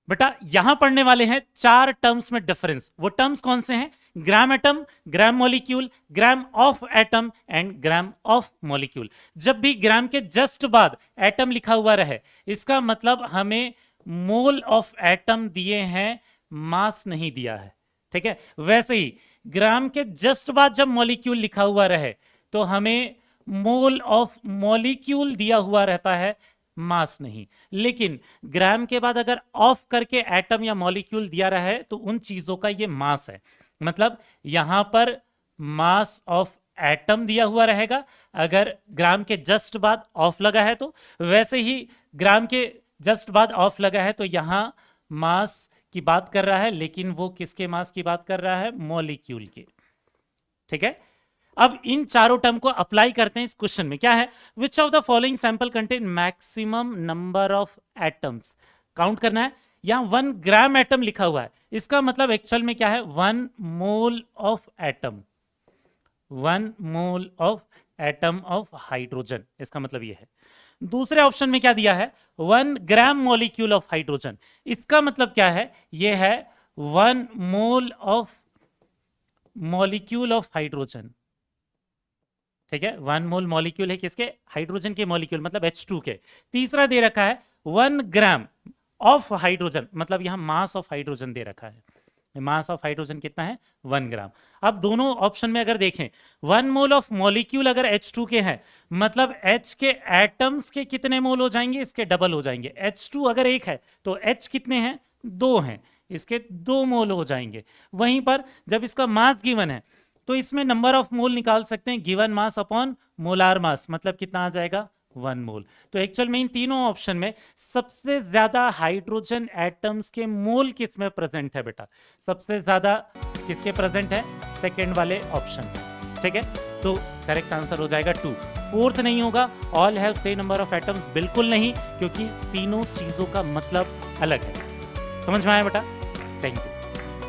बेटा यहां पढ़ने वाले हैं 4 टर्म्स में डिफरेंस। वो टर्म्स कौन से हैं? Gram atom, gram molecule, gram of atom and gram of molecule. जब भी ग्राम के जस्ट बाद एटम लिखा हुआ रहे, इसका मतलब हमें मोल ऑफ एटम दिए हैं, मास नहीं दिया है। ठीक है, वैसे ही ग्राम के जस्ट बाद जब मॉलिक्यूल लिखा हुआ रहे तो हमें मोल ऑफ मॉलिक्यूल दिया हुआ रहता है, मास नहीं। लेकिन ग्राम के बाद अगर ऑफ करके एटम या मॉलिक्यूल दिया रहा है तो उन चीजों का ये मास है। मतलब यहां पर मास ऑफ एटम दिया हुआ रहेगा अगर ग्राम के जस्ट बाद ऑफ लगा है तो, वैसे ही ग्राम के जस्ट बाद ऑफ लगा है तो यहां मास की बात कर रहा है, लेकिन वो किसके मास की बात कर रहा है? मॉलिक्यूल के। ठीक है, अब इन चारों टर्म को अप्लाई करते हैं इस क्वेश्चन में। क्या है? Which of the following sample contain maximum number of atoms. Count करना है। यहां 1 ग्राम एटम लिखा हुआ है, इसका मतलब एक्चुअल में क्या है? 1 mole of atom, 1 mole of atom of hydrogen, इसका मतलब यह है। दूसरे ऑप्शन में क्या दिया है? 1 ग्राम मॉलिक्यूल ऑफ हाइड्रोजन, इसका मतलब क्या है? यह है 1 mole of molecule of hydrogen. ठीक है, 1 मोल मॉलिक्यूल है किसके? हाइड्रोजन के मॉलिक्यूल, मतलब H2 के। तीसरा दे रखा है 1 ग्राम ऑफ हाइड्रोजन, मतलब यहां मास ऑफ हाइड्रोजन दे रखा है। मास ऑफ हाइड्रोजन कितना है? 1 ग्राम। अब दोनों ऑप्शन में अगर देखें, 1 मोल ऑफ मॉलिक्यूल अगर H2 के हैं, मतलब H के एटम्स के कितने मोल हो जाएंगे? इसके डबल हो जाएंगे। H2 अगर 1 है तो H कितने हैं? 2 हैं, इसके 2 मोल हो जाएंगे। वहीं पर जब इसका मास गिवन है तो इसमें नंबर ऑफ मोल निकाल सकते हैं, given mass upon molar mass, मतलब कितना आ जाएगा? 1 मोल। तो एक्चुअल में इन तीनों ऑप्शन में सबसे ज्यादा हाइड्रोजन एटम्स के मोल किस में प्रेजेंट है बेटा? सबसे ज्यादा किसके प्रेजेंट है? सेकेंड वाले ऑप्शन में। ठीक है, तो करेक्ट आंसर हो जाएगा 2। फोर्थ नहीं होगा, all have same number of atoms, बिल्कुल नहीं, क्योंकि तीनों चीजों का मतलब अलग है। समझ में आया बेटा? Thank you.